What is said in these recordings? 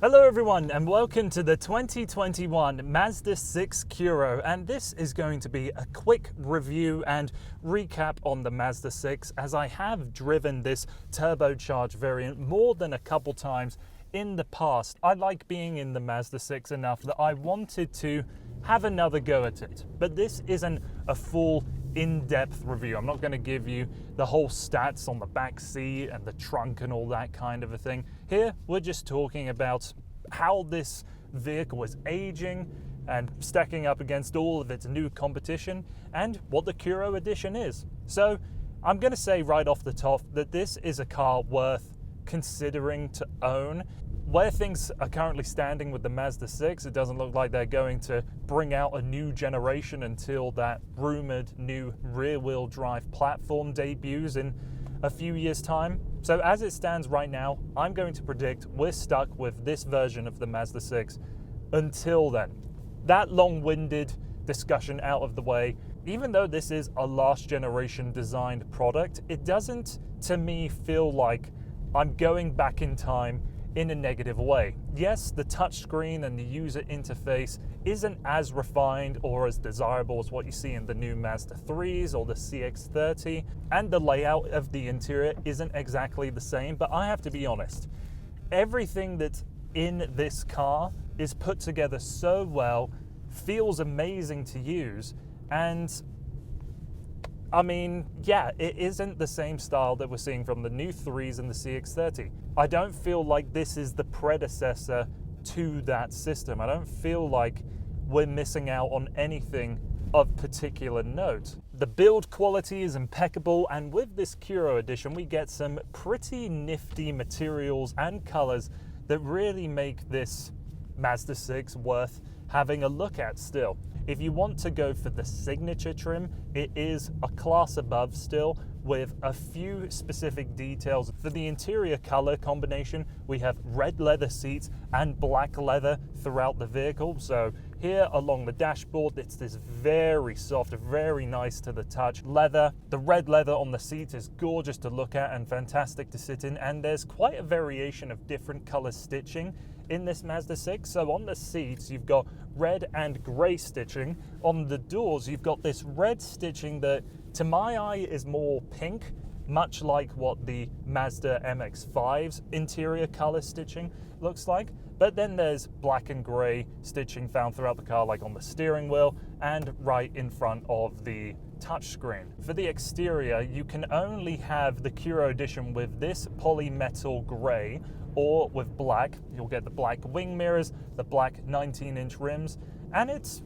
Hello everyone and welcome to the 2021 Mazda 6 Kuro, and this is going to be a quick review and recap on the Mazda 6 as I have driven this turbocharged variant more than a couple times in the past. I like being in the Mazda 6 enough that I wanted to have another go at it, but this isn't a full in-depth review. I'm not going to give you the whole stats on the back seat and the trunk and all that kind of a thing. Here we're just talking about how this vehicle is aging and stacking up against all of its new competition and what the Kuro edition is. So I'm going to say right off the top that this is a car worth considering to own. Where things are currently standing with the Mazda 6, it doesn't look like they're going to bring out a new generation until that rumored new rear-wheel drive platform debuts in a few years' time. So as it stands right now, I'm going to predict we're stuck with this version of the Mazda 6 until then. That long-winded discussion out of the way, even though this is a last generation designed product, it doesn't to me feel like I'm going back in time in a negative way. Yes, the touchscreen and the user interface isn't as refined or as desirable as what you see in the new Mazda 3s or the CX-30, and the layout of the interior isn't exactly the same, but I have to be honest, everything that's in this car is put together so well, feels amazing to use, and I mean, yeah, it isn't the same style that we're seeing from the new 3s and the CX-30. I don't feel like this is the predecessor to that system. I don't feel like we're missing out on anything of particular note. The build quality is impeccable, and with this Kuro edition, we get some pretty nifty materials and colors that really make this Mazda 6 worth having a look at still. If you want to go for the signature trim, it is a class above still, with a few specific details. For the interior color combination, we have red leather seats and black leather throughout the vehicle. So here along the dashboard, it's this very soft, very nice to the touch leather. The red leather on the seats is gorgeous to look at and fantastic to sit in, and there's quite a variation of different color stitching in this Mazda 6. So on the seats, you've got red and gray stitching. On the doors, you've got this red stitching that, to my eye, is more pink, much like what the Mazda MX-5's interior color stitching looks like. But then there's black and gray stitching found throughout the car, like on the steering wheel and right in front of the touchscreen. For the exterior, you can only have the Kuro edition with this polymetal gray or with black. You'll get the black wing mirrors, the black 19-inch rims, and it's,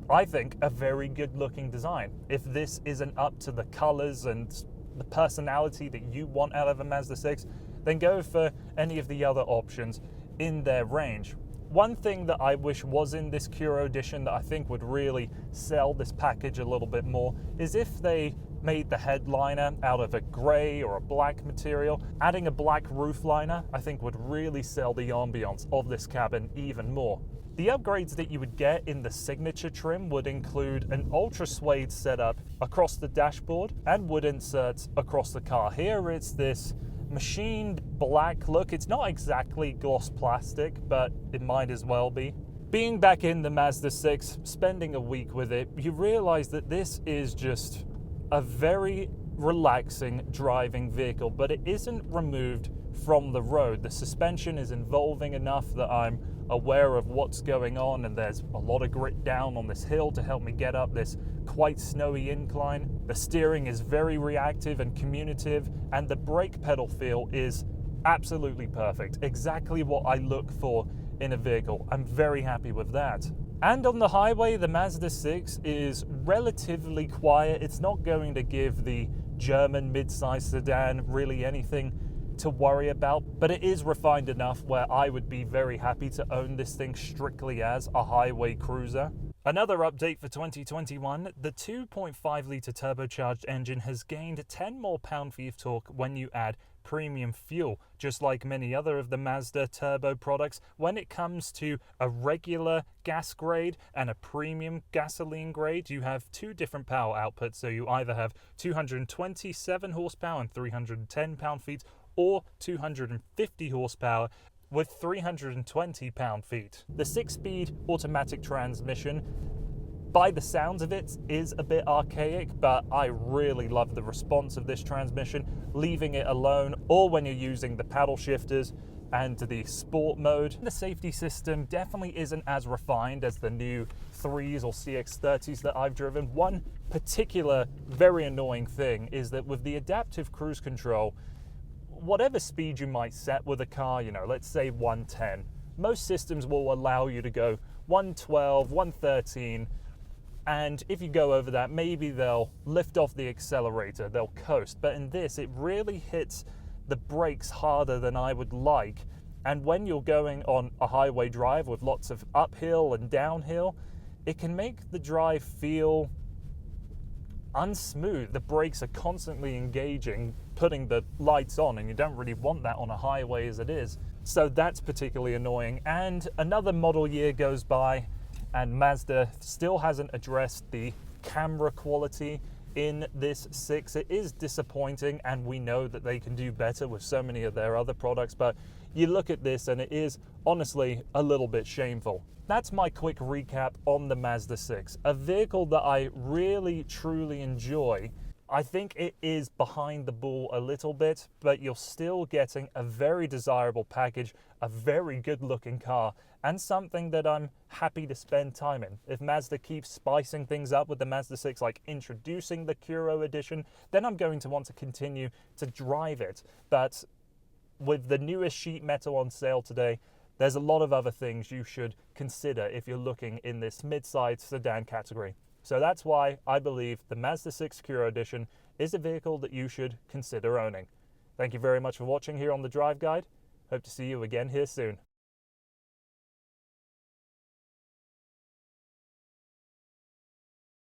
I think, a very good looking design. If this isn't up to the colors and the personality that you want out of a Mazda 6, then go for any of the other options in their range. One thing that I wish was in this Kuro edition that I think would really sell this package a little bit more is if they made the headliner out of a gray or a black material. Adding a black roof liner, I think, would really sell the ambiance of this cabin even more. The upgrades that you would get in the signature trim would include an ultra suede setup across the dashboard and wood inserts across the car. Here it's this machined black look. It's not exactly gloss plastic, but it might as well be. Being back in the Mazda 6, spending a week with it, you realize that this is just a very relaxing driving vehicle, but it isn't removed from the road. The suspension is involving enough that I'm aware of what's going on, and there's a lot of grit down on this hill to help me get up this quite snowy incline. The steering is very reactive and communicative, and the brake pedal feel is absolutely perfect. Exactly what I look for in a vehicle. I'm very happy with that. And on the highway, the Mazda 6 is relatively quiet. It's not going to give the German mid-size sedan really anything to worry about, but it is refined enough where I would be very happy to own this thing strictly as a highway cruiser. Another update for 2021, the 2.5 litre turbocharged engine has gained 10 more pound-feet of torque when you add premium fuel. Just like many other of the Mazda turbo products, when it comes to a regular gas grade and a premium gasoline grade, you have two different power outputs. So you either have 227 horsepower and 310 pound-feet, or 250 horsepower with 320 pound-feet. The 6-speed automatic transmission, by the sounds of it, is a bit archaic, but I really love the response of this transmission, leaving it alone, or when you're using the paddle shifters and the sport mode. The safety system definitely isn't as refined as the new 3s or CX-30s that I've driven. One particular very annoying thing is that with the adaptive cruise control, whatever speed you might set with a car, you know, let's say 110, most systems will allow you to go 112, 113, and if you go over that, maybe they'll lift off the accelerator, they'll coast. But in this, it really hits the brakes harder than I would like. And when you're going on a highway drive with lots of uphill and downhill, it can make the drive feel unsmooth. The brakes are constantly engaging, putting the lights on, and you don't really want that on a highway as it is. So that's particularly annoying. And another model year goes by, and Mazda still hasn't addressed the camera quality in this 6. It is disappointing, and we know that they can do better with so many of their other products, but you look at this and it is honestly a little bit shameful. That's my quick recap on the Mazda 6, a vehicle that I really truly enjoy. I think it is behind the ball a little bit, but you're still getting a very desirable package, a very good looking car, and something that I'm happy to spend time in. If Mazda keeps spicing things up with the Mazda 6, like introducing the Kuro edition, then I'm going to want to continue to drive it. But with the newest sheet metal on sale today, there's a lot of other things you should consider if you're looking in this mid-size sedan category. So that's why I believe the Mazda 6 Kuro Edition is a vehicle that you should consider owning. Thank you very much for watching here on The Drive Guide. Hope to see you again here soon.